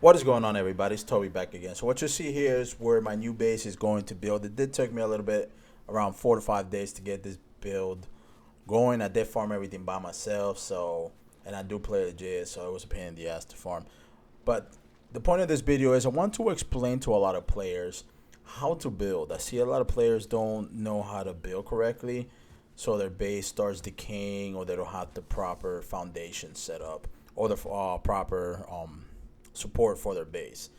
What is going on, everybody? It's Toby back again. So what you see here is where my new base is going to build. It did take me a little bit, around 4 to 5 days to get this build going. I did farm everything by myself, and I do play legit, so it was a pain in the ass to farm. But the point of this video is I want to explain to a lot of players how to build. I see a lot of players don't know how to build correctly, so their base starts decaying, or they don't have the proper foundation set up, or the proper support for their base.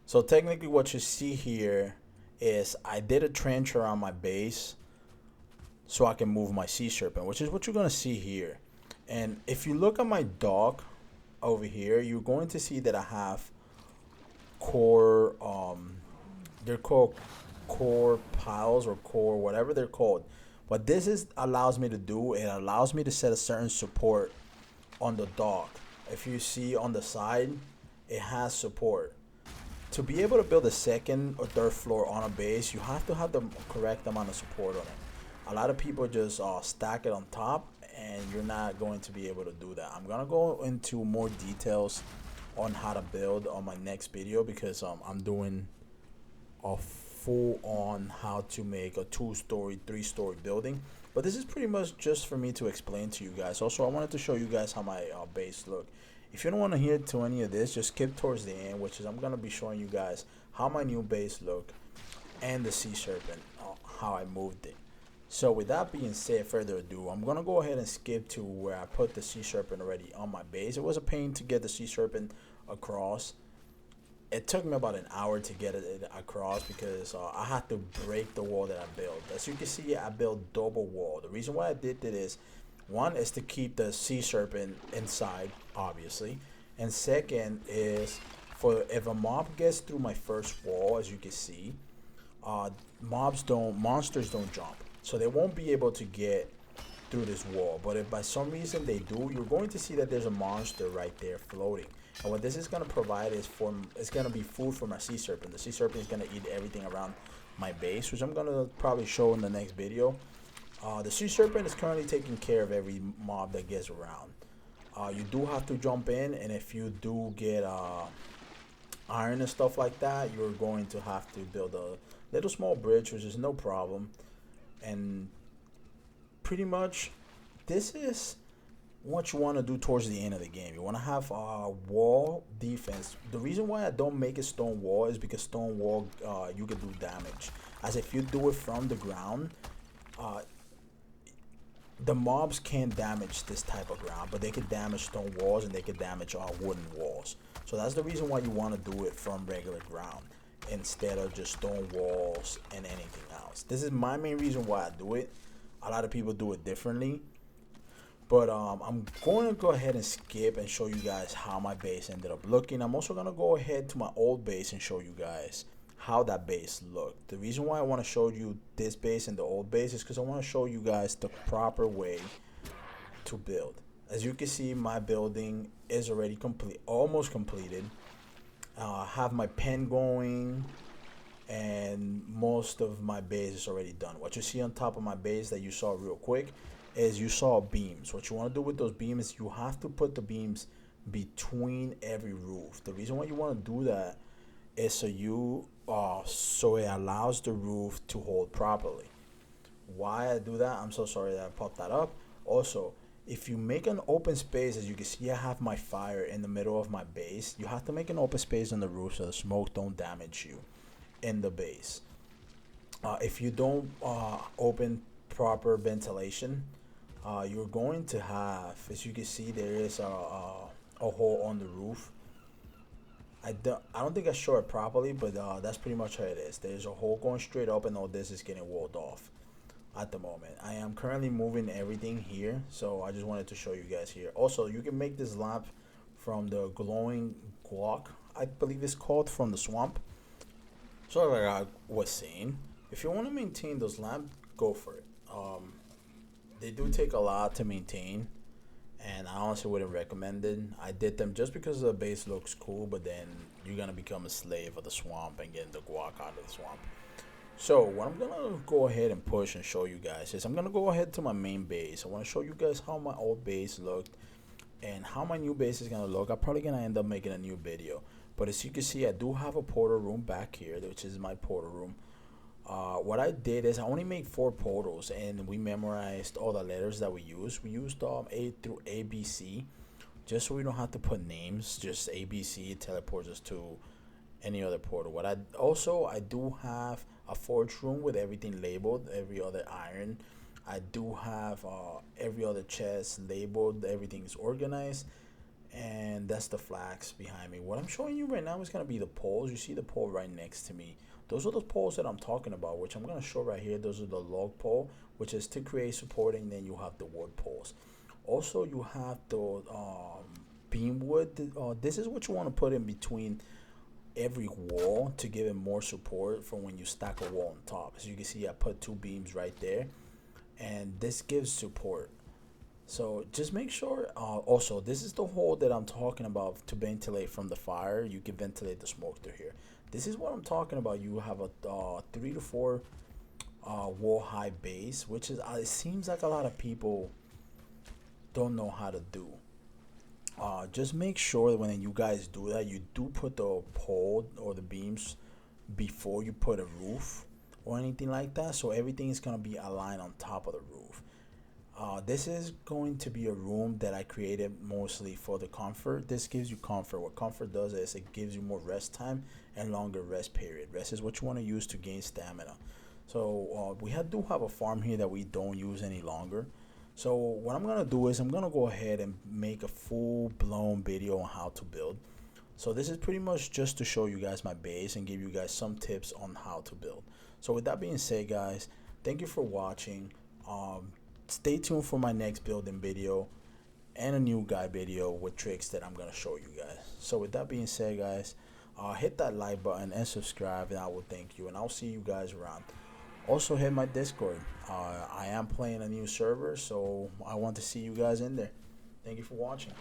So technically what you see here is I did a trench around my base so I can move my sea serpent, which is what you're gonna see here. And if you look at my dock over here, you're going to see that I have core they're called core piles or core whatever they're called. What this is allows me to do, it allows me to set a certain support on the dock. If you see on the side, it has support. To be able to build a second or third floor on a base, you have to have the correct amount of support on it. A lot of people just stack it on top, and you're not going to be able to do that. I'm gonna go into more details on how to build on my next video, because I'm doing a full on how to make a 2-story, 3-story building. But this is pretty much just for me to explain to you guys. Also, I wanted to show you guys how my base look. If you don't want to hear to any of this, just skip towards the end, which is I'm going to be showing you guys how my new base look and the sea serpent, how I moved it. So with that being said, further ado, I'm going to go ahead and skip to where I put the sea serpent already on my base. It was a pain to get the sea serpent across. It took me about an hour to get it across, because I had to break the wall that I built. As you can see, I built double wall. The reason why I did that is, one is to keep the sea serpent inside, obviously, and second is for if a mob gets through my first wall, as you can see, monsters don't jump, so they won't be able to get through this wall. But if by some reason they do, you're going to see that there's a monster right there floating. And what this is going to provide is it's going to be food for my sea serpent. The sea serpent is going to eat everything around my base, which I'm going to probably show in the next video. The sea serpent is currently taking care of every mob that gets around. You do have to jump in, and if you do get iron and stuff like that, you're going to have to build a little small bridge, which is no problem. And pretty much, this is what you want to do towards the end of the game. You want to have wall defense. The reason why I don't make a stone wall is because stone wall, you can do damage. As if you do it from the ground, the mobs can't damage this type of ground, but they can damage stone walls, and they can damage wooden walls. So that's the reason why you want to do it from regular ground instead of just stone walls and anything else. This is my main reason why I do it. A lot of people do it differently. But I'm going to go ahead and skip and show you guys how my base ended up looking. I'm also going to go ahead to my old base and show you guys how that base looked. The reason why I want to show you this base and the old base is because I want to show you guys the proper way to build. As you can see, my building is already complete, almost completed. Have my pen going, and most of my base is already done. What you see on top of my base that you saw real quick is you saw beams. What you want to do with those beams, you have to put the beams between every roof. The reason why you want to do that is so it allows the roof to hold properly. Why I do that, I'm so sorry that I popped that up. Also, if you make an open space, as you can see, I have my fire in the middle of my base. You have to make an open space on the roof so the smoke don't damage you in the base. If you don't open proper ventilation, you're going to have, as you can see, there is a hole on the roof. I don't think I show it properly, but that's pretty much how it is. There's a hole going straight up, and all this is getting walled off at the moment. I am currently moving everything here, so I just wanted to show you guys here. Also, you can make this lamp from the glowing guac, I believe it's called, from the swamp. So like I was saying, if you want to maintain those lamps, go for it. They do take a lot to maintain, and I honestly wouldn't recommend it. I did them just because the base looks cool, but then you're gonna become a slave of the swamp and getting the guac out of the swamp. So what I'm gonna go ahead and push and show you guys is I'm gonna go ahead to my main base. I want to show you guys how my old base looked and how my new base is gonna look. I'm probably gonna end up making a new video, But as you can see, I do have a portal room back here, which is my portal room. What I did is I only made 4 portals, and we memorized all the letters that we used. We used A through ABC, just so we don't have to put names. Just ABC teleports us to any other portal. I do have a forge room with everything labeled, every other iron. I do have every other chest labeled. Everything's organized, and that's the flags behind me. What I'm showing you right now is gonna be the poles. You see the pole right next to me. Those are the poles that I'm talking about, which I'm gonna show right here. Those are the log pole, which is to create support, and then you have the wood poles. Also, you have the beam wood. This is what you want to put in between every wall to give it more support for when you stack a wall on top. As you can see, I put 2 beams right there, and this gives support. So just make sure. Also, this is the hole that I'm talking about to ventilate from the fire. You can ventilate the smoke through here. This is what I'm talking about. You have a 3 to 4 wall high base, which is it seems like a lot of people don't know how to do. Just make sure that when you guys do that, you do put the pole or the beams before you put a roof or anything like that. So everything is gonna be aligned on top of the roof. This is going to be a room that I created mostly for the comfort. This gives you comfort. What comfort does is it gives you more rest time and longer rest period. Rest is what you want to use to gain stamina. So do have a farm here that we don't use any longer. So what I'm gonna do is I'm gonna go ahead and make a full-blown video on how to build. So this is pretty much just to show you guys my base and give you guys some tips on how to build. So with that being said, guys, thank you for watching. Stay tuned for my next building video and a new guide video with tricks that I'm gonna show you guys. So with that being said, guys, hit that like button and subscribe, and I will thank you, and I'll see you guys around. Also hit my Discord. I am playing a new server, so I want to see you guys in there. Thank you for watching.